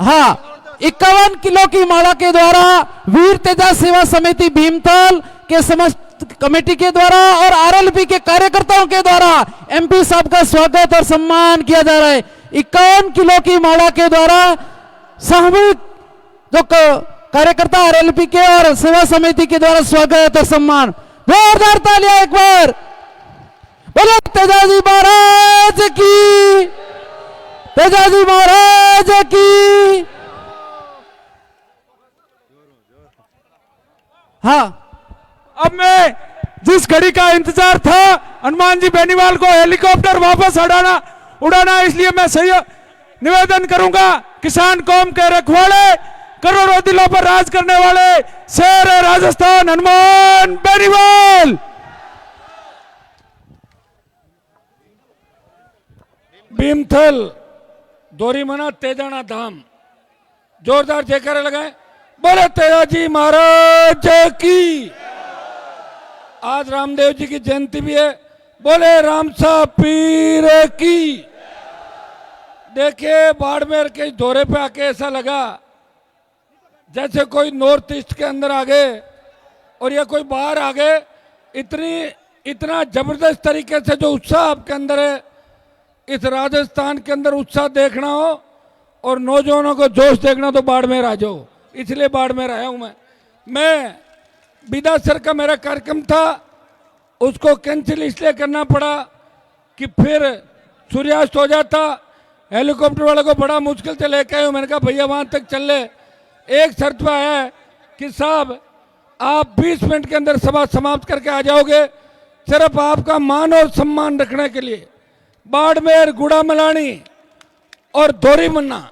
हाँ, 51 किलो की माला के द्वारा वीर तेजा सेवा समिति भीमताल के समस्त कमेटी के द्वारा और आरएलपी के कार्यकर्ताओं के द्वारा एमपी साहब का स्वागत और सम्मान किया जा रहा है। 51 किलो की माला के द्वारा सामूहिक जो कार्यकर्ता आरएलपी के और सेवा समिति के द्वारा स्वागत और सम्मान। जोरदार तालियां एक बार बोलो तेजाजी महाराज की, तेजाजी महाराज की। हाँ, अब मैं जिस घड़ी का इंतजार था हनुमान जी बेनीवाल को हेलीकॉप्टर वापस उड़ाना, इसलिए मैं सही निवेदन करूंगा। किसान कौम के रखवाले, करोड़ों दिलों पर राज करने वाले शेर राजस्थान हनुमान बेनीवाल। भीमथल दोरीमना तेजाना धाम, जोरदार जयकारे लगाए। बोले तेजाजी महाराज की। आज रामदेव जी की जयंती भी है, बोले रामसा पीर की। देखिए बाड़मेर के दौरे पे आके ऐसा लगा जैसे कोई नॉर्थ ईस्ट के अंदर आ गए और या कोई बाहर आ गए। इतना जबरदस्त तरीके से जो उत्साह आपके अंदर है, इस राजस्थान के अंदर उत्साह देखना हो और नौजवानों को जोश देखना तो बाड़मेर आ जाओ, इसलिए बाड़मेर आया हूं मैं बिदा सर का मेरा कार्यक्रम था, उसको कैंसिल इसलिए करना पड़ा कि फिर सूर्यास्त हो जाता। हेलीकॉप्टर वाले को बड़ा मुश्किल से लेके आए, मैंने कहा भैया वहां तक चल ले। एक शर्त पे आया है कि साहब आप 20 मिनट के अंदर सभा समाप्त करके आ जाओगे, सिर्फ आपका मान और सम्मान रखने के लिए। बाड़मेर, गुड़ामलानी और दोरीमन्ना,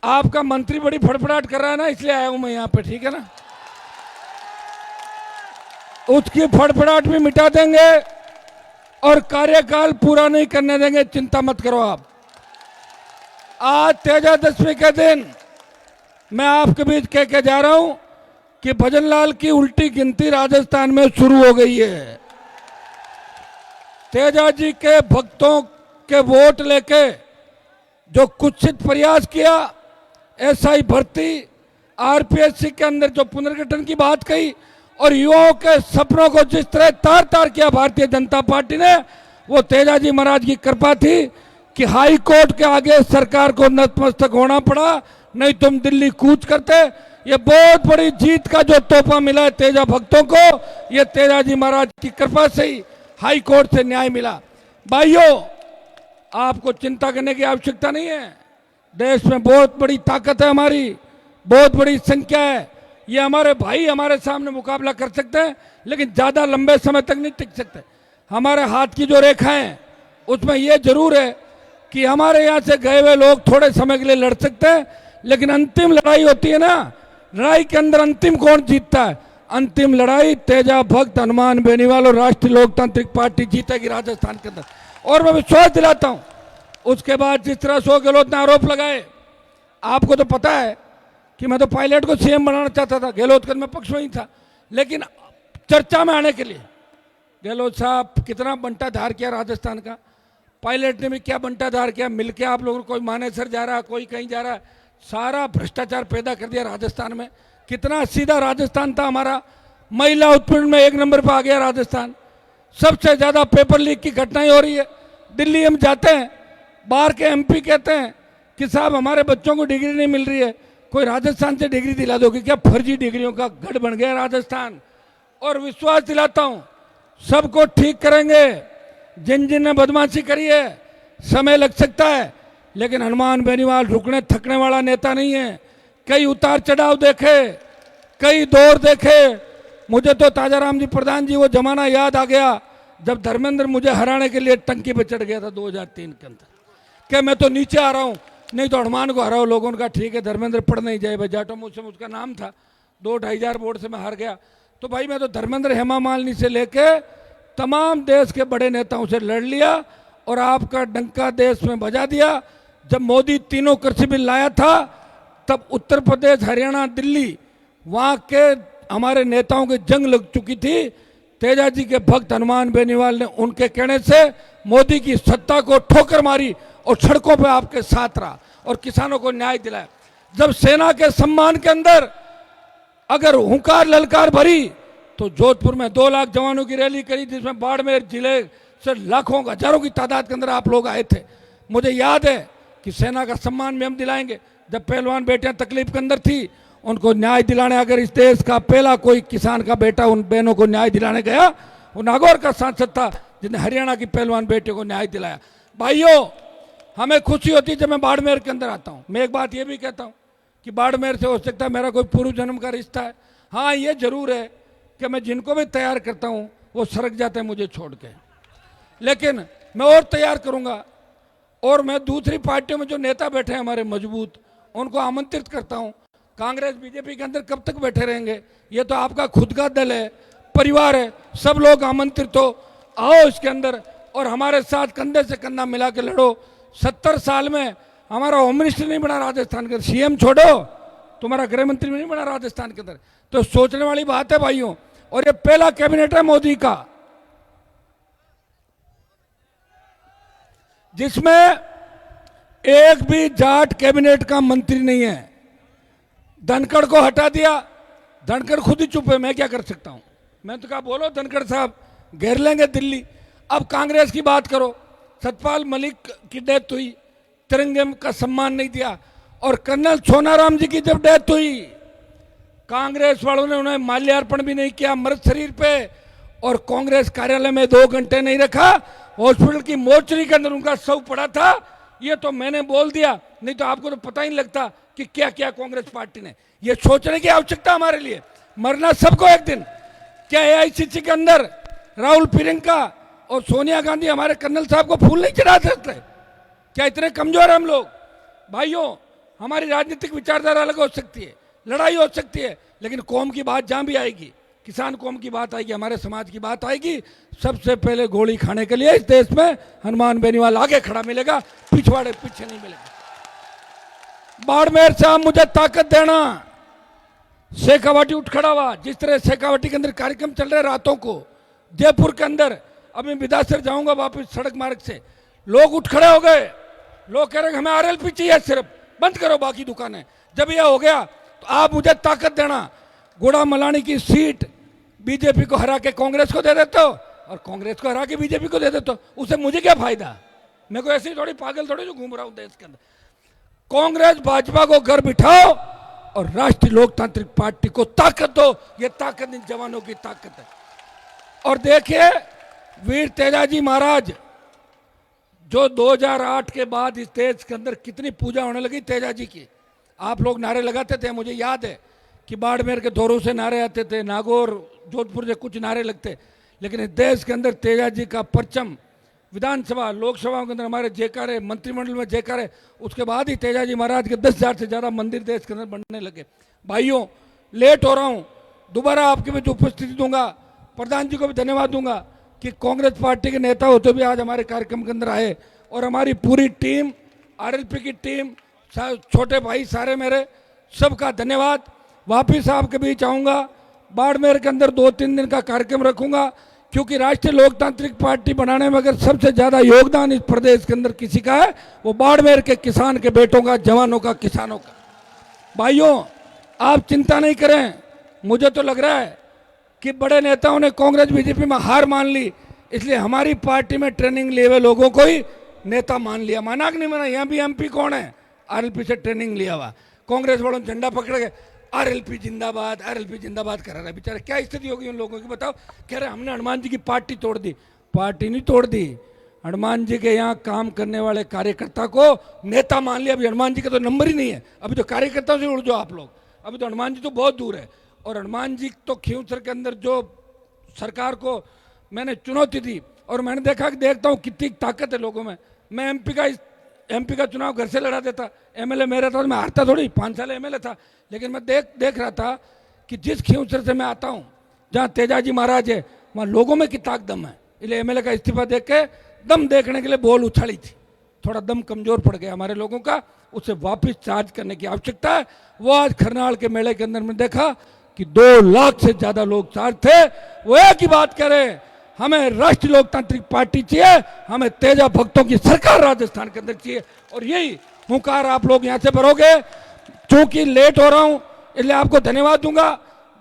आपका मंत्री बड़ी फड़फड़ाहट कर रहा है ना, इसलिए आया हूं मैं यहाँ पे, ठीक है ना। उसकी फड़फड़ाहट भी मिटा देंगे और कार्यकाल पूरा नहीं करने देंगे, चिंता मत करो आप। आज तेजादशमी के दिन मैं आपके बीच कह के जा रहा हूं कि भजनलाल की उल्टी गिनती राजस्थान में शुरू हो गई है। तेजाजी के भक्तों के वोट लेके जो कुत्सित प्रयास किया, एसआई भर्ती, आरपीएससी के अंदर जो पुनर्गठन की बात कही और युवाओं के सपनों को जिस तरह तार तार किया भारतीय जनता पार्टी ने, वो तेजाजी महाराज की कृपा थी कि हाई कोर्ट के आगे सरकार को नतमस्तक होना पड़ा, नहीं तुम दिल्ली कूच करते। ये बहुत बड़ी जीत का जो तोहफा मिला है तेजा भक्तों को, ये तेजाजी महाराज की कृपा से ही हाई कोर्ट से न्याय मिला। भाइयों, आपको चिंता करने की आवश्यकता नहीं है। देश में बहुत बड़ी ताकत है हमारी, बहुत बड़ी संख्या है। ये हमारे भाई हमारे सामने मुकाबला कर सकते हैं, लेकिन ज्यादा लंबे समय तक नहीं टिक सकते। हमारे हाथ की जो रेखा है उसमें यह जरूर है कि हमारे यहाँ से गए हुए लोग थोड़े समय के लिए लड़ सकते हैं, लेकिन अंतिम लड़ाई होती है ना, लड़ाई के अंदर अंतिम कौन जीतता है? अंतिम लड़ाई तेजा भक्त हनुमान बेनीवाल और राष्ट्रीय लोकतांत्रिक पार्टी जीतेगी राजस्थान के अंदर, और मैं विश्वास दिलाता हूं। उसके बाद जिस तरह अशोक गहलोत ने आरोप लगाए, आपको तो पता है कि मैं तो पायलट को सीएम बनाना चाहता था, गहलोत का मैं पक्ष में ही था, लेकिन चर्चा में आने के लिए गहलोत साहब कितना बंटाधार किया राजस्थान का, पायलट ने भी क्या बंटाधार किया, मिलके आप लोगों को, कोई मानेसर जा रहा है, कोई कहीं जा रहा है, सारा भ्रष्टाचार पैदा कर दिया राजस्थान में। कितना सीधा राजस्थान था हमारा, महिला उत्पीड़न में 1 नंबर पर आ गया राजस्थान। सबसे ज्यादा पेपर लीक की घटनाएं हो रही है। दिल्ली हम जाते हैं, बाहर के एमपी कहते हैं कि साहब हमारे बच्चों को डिग्री नहीं मिल रही है, कोई राजस्थान से डिग्री दिला दोगे क्या? फर्जी डिग्रियों का गढ़ बन गया राजस्थान। और विश्वास दिलाता हूं सबको ठीक करेंगे। जिन जिन ने बदमाशी करी है, समय लग सकता है, लेकिन हनुमान बेनीवाल रुकने थकने वाला नेता नहीं है। कई उतार चढ़ाव देखे, कई दौर देखे। मुझे तो ताजाराम जी प्रधान जी वो जमाना याद आ गया जब धर्मेंद्र मुझे हराने के लिए टंकी पे चढ़ गया था 2003 के अंदर, कि मैं तो नीचे आ रहा हूं, नहीं तो हनुमान को हराओ। लोगों का ठीक है धर्मेंद्र पढ़ नहीं जाए भाई, जाटो मुझसे उसका नाम था, 2-2,500 वोट से मैं हार गया। तो भाई मैं तो धर्मेंद्र, हेमा मालिनी से लेके तमाम देश के बड़े नेताओं से लड़ लिया और आपका डंका देश में बजा दिया। जब मोदी 3 कृषि बिल लाया था, तब उत्तर प्रदेश, हरियाणा, दिल्ली, वहां के हमारे नेताओं की जंग लग चुकी थी। तेजाजी के भक्त हनुमान बेनीवाल ने उनके कहने से मोदी की सत्ता को ठोकर मारी और सड़कों पे आपके साथ रहा। और किसानों को न्याय दिलाया। जब सेना के सम्मान के अंदर अगर हुंकार ललकार भरी तो जोधपुर में 2 लाख जवानों की रैली करी, जिसमें बाड़मेर जिले से लाखों हजारों की तादाद के अंदर आप लोग आए थे। मुझे याद है कि सेना का सम्मान भी हम दिलाएंगे। जब पहलवान बेटियां तकलीफ के अंदर थी, उनको न्याय दिलाने अगर इस देश का पहला कोई किसान का बेटा उन बहनों को न्याय दिलाने गया, वो नागौर का सांसद था जिसने हरियाणा की पहलवान बेटे को न्याय दिलाया। भाइयों, हमें खुशी होती है जब मैं बाड़मेर के अंदर आता हूं। मैं एक बात ये भी कहता हूं कि बाड़मेर से हो सकता है मेरा कोई पूर्व जन्म का रिश्ता है। हाँ, ये जरूर है कि मैं जिनको भी तैयार करता हूं वो सरक जाते हैं मुझे छोड़ के, लेकिन मैं और तैयार करूंगा। और मैं दूसरी पार्टियों में जो नेता बैठे हैं हमारे मजबूत, उनको आमंत्रित करता हूं। कांग्रेस बीजेपी के अंदर कब तक बैठे रहेंगे? ये तो आपका खुद का दल है, परिवार है, सब लोग आमंत्रित हो, आओ इसके अंदर और हमारे साथ कंधे से कंधा मिला के लड़ो। 70 साल में हमारा होम मिनिस्टर नहीं बना राजस्थान के अंदर, सीएम छोड़ो, तुम्हारा गृह मंत्री नहीं बना राजस्थान के अंदर, तो सोचने वाली बात है भाइयों। और ये पहला कैबिनेट है मोदी का जिसमें एक भी जाट कैबिनेट का मंत्री नहीं है। धनखड़ को हटा दिया, धनखड़ खुद ही चुप है, मैं क्या कर सकता हूं। मैं तो कहा बोलो धनखड़ साहब, घेर लेंगे दिल्ली। अब कांग्रेस की बात करो, सतपाल मलिक की डेथ हुई, तिरंगे का सम्मान नहीं दिया, और कर्नल सोनाराम जी की जब डेथ हुई, कांग्रेस वालों ने उन्हें माल्यार्पण भी नहीं किया मृत शरीर पे, और कांग्रेस कार्यालय में 2 घंटे नहीं रखा। हॉस्पिटल की मोर्चरी के अंदर उनका शव पड़ा था। ये तो मैंने बोल दिया, नहीं तो आपको तो पता ही नहीं लगता कि क्या क्या कांग्रेस पार्टी ने। ये सोचने की आवश्यकता हमारे लिए, मरना सबको एक दिन। क्या एआईसीसी के अंदर राहुल प्रियंका और सोनिया गांधी हमारे कर्नल साहब को फूल नहीं चढ़ा सकते? क्या इतने कमजोर हैं हम लोग? भाइयों, हमारी राजनीतिक विचारधारा अलग हो सकती है, लड़ाई हो सकती है, लेकिन कौम की बात जहां भी आएगी, किसान कौम की बात आएगी, हमारे समाज की बात आएगी, सबसे पहले गोली खाने के लिए इस देश में हनुमान बेनीवाल आगे खड़ा मिलेगा, पिछवाड़े पीछे नहीं मिलेगा। बाड़मेर से आप मुझे ताकत देना। शेखावाटी उठ खड़ा हुआ, जिस तरह शेखावाटी के अंदर कार्यक्रम चल रहे रातों को, जयपुर के अंदर, अब मैं विदासर जाऊंगा वापस सड़क मार्ग से, लोग उठ खड़े हो गए। लोग कह रहे हैं हमें आरएलपी चाहिए, सिर्फ बंद करो बाकी दुकानें। जब यह हो गया तो आप मुझे ताकत देना। गुड़ा मलानी की सीट बीजेपी को हरा के कांग्रेस को दे देते हो, और कांग्रेस को हरा के बीजेपी को दे देते हो, उससे मुझे क्या फायदा? मैं कोई ऐसी थोड़ी पागल थोड़ी जो घूम रहा हूं देश के अंदर। कांग्रेस भाजपा को घर बिठाओ और राष्ट्रीय लोकतांत्रिक पार्टी को ताकत दो। ये ताकत इन जवानों की ताकत है। और देखिए, वीर तेजाजी महाराज जो 2008 के बाद इस देश के अंदर कितनी पूजा होने लगी तेजाजी की। आप लोग नारे लगाते थे, मुझे याद है कि बाड़मेर के दौरों से नारे आते थे, नागौर जोधपुर से कुछ नारे लगते, लेकिन इस देश के अंदर तेजाजी का परचम विधानसभा लोकसभा के अंदर हमारे जयकारे, मंत्रिमंडल में जयकारे, उसके बाद ही तेजाजी महाराज के 10,000 से ज्यादा मंदिर देश के अंदर बनने लगे। भाइयों, लेट हो रहा हूं, दोबारा आपके बीच उपस्थिति दूंगा। प्रधान जी को भी धन्यवाद दूंगा कि कांग्रेस पार्टी के नेता होते भी आज हमारे कार्यक्रम के अंदर आए, और हमारी पूरी टीम, आरएलपी की टीम, छोटे भाई सारे मेरे, सबका धन्यवाद। वापिस आपके बीच आऊंगा, बाड़मेर के अंदर 2-3 दिन का कार्यक्रम रखूंगा, क्योंकि राष्ट्रीय लोकतांत्रिक पार्टी बनाने में अगर सबसे ज्यादा योगदान इस प्रदेश के अंदर किसी का है, वो बाड़मेर के किसान के बेटों का, जवानों का, किसानों का। भाइयों, आप चिंता नहीं करें। मुझे तो लग रहा है कि बड़े नेताओं ने कांग्रेस बीजेपी में हार मान ली, इसलिए हमारी पार्टी में ट्रेनिंग लिए हुए लोगों को ही नेता मान लिया। माना कि नहीं माना? यहाँ भी एमपी कौन है? आरएलपी से ट्रेनिंग लिया हुआ। कांग्रेस वालों ने झंडा पकड़ के आरएलपी जिंदाबाद, आरएलपी जिंदाबाद कर रहा है। बेचारे क्या स्थिति होगी उन लोगों की बताओ। कह रहे हमने हनुमान जी की पार्टी तोड़ दी। पार्टी नहीं तोड़ दी, हनुमान जी के यहाँ काम करने वाले कार्यकर्ता को नेता मान लिया। अभी हनुमान जी का तो नंबर ही नहीं है, अभी तो कार्यकर्ताओं से उड़ जाओ आप लोग। अभी तो हनुमान जी तो बहुत दूर है। और हनुमान जी तो खींवसर के अंदर जो सरकार को मैंने चुनौती दी, और मैंने देखता हूँ कितनी ताकत है लोगों में। मैं एमपी का चुनाव घर से लड़ा देता, एमएलए मेरा था, मैं हारता थोड़ी, 5 साल एमएलए था, लेकिन मैं देख रहा था कि जिस खींवसर से मैं आता हूँ, जहाँ तेजाजी महाराज है, वहाँ लोगों में कितना दम है। इसलिए एमएलए का इस्तीफा देख के दम देखने के लिए बॉल उछाली थी, थोड़ा दम कमजोर पड़ गया हमारे लोगों का, उसे वापस चार्ज करने की आवश्यकता है। वो आज खरनाल के मेले के अंदर में देखा कि 2 लाख से ज्यादा लोग चार्ज थे। वो एक ही बात करें, हमें राष्ट्रीय लोकतांत्रिक पार्टी चाहिए, हमें तेजा भक्तों की सरकार राजस्थान के अंदर चाहिए, और यही हुंकार आप लोग यहाँ से भरोगे। चूंकि लेट हो रहा हूं इसलिए आपको धन्यवाद दूंगा।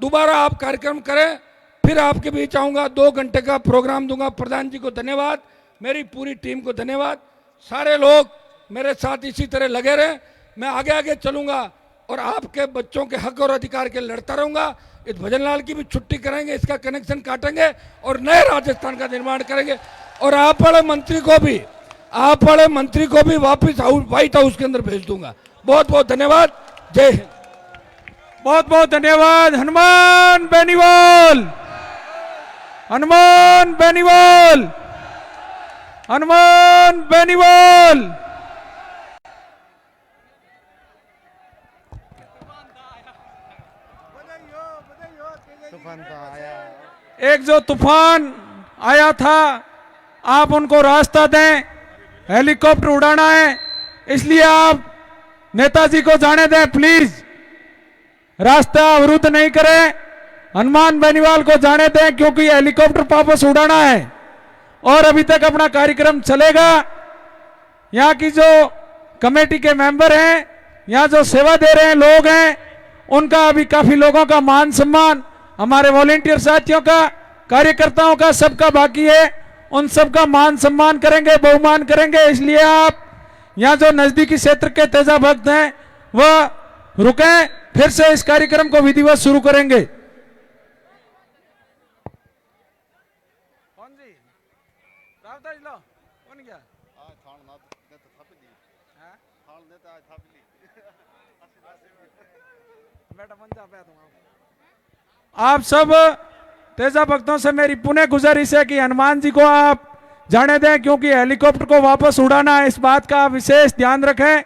दोबारा आप कार्यक्रम करें, फिर आपके बीच आऊंगा, 2 घंटे का प्रोग्राम दूंगा। प्रधान जी को धन्यवाद, मेरी पूरी टीम को धन्यवाद। सारे लोग मेरे साथ इसी तरह लगे रहें, मैं आगे आगे चलूंगा और आपके बच्चों के हक और अधिकार के लड़ता रहूंगा। इस भजनलाल की भी छुट्टी कराएंगे, इसका कनेक्शन काटेंगे और नए राजस्थान का निर्माण करेंगे। और आप वाले मंत्री को भी वापस व्हाइट हाउस के अंदर भेज दूंगा। बहुत बहुत धन्यवाद। जय हिंद। बहुत बहुत धन्यवाद। हनुमान बेनीवाल, हनुमान बेनीवाल, हनुमान बेनीवाल। एक जो तूफान आया था, आप उनको रास्ता दें, हेलीकॉप्टर उड़ाना है, इसलिए आप नेताजी को जाने दें प्लीज, रास्ता अवरुद्ध नहीं करें। हनुमान बेनीवाल को जाने दें क्योंकि हेलीकॉप्टर वापस उड़ाना है और अभी तक अपना कार्यक्रम चलेगा। यहाँ की जो कमेटी के मेंबर हैं, यहाँ जो सेवा दे रहे हैं लोग हैं, उनका अभी काफी लोगों का मान सम्मान, हमारे वॉलेंटियर साथियों का, कार्यकर्ताओं का, सबका बाकी है। उन सबका मान सम्मान करेंगे, बहुमान करेंगे। इसलिए आप यहाँ जो नजदीकी क्षेत्र के तेजा भक्त हैं वह रुकें, फिर से इस कार्यक्रम को विधिवत शुरू करेंगे। कौन जी? कौन गया? आप सब तेजा भक्तों से मेरी पुनः गुजारिश है कि हनुमान जी को आप जाने दें क्योंकि हेलीकॉप्टर को वापस उड़ाना है, इस बात का आप विशेष ध्यान रखें।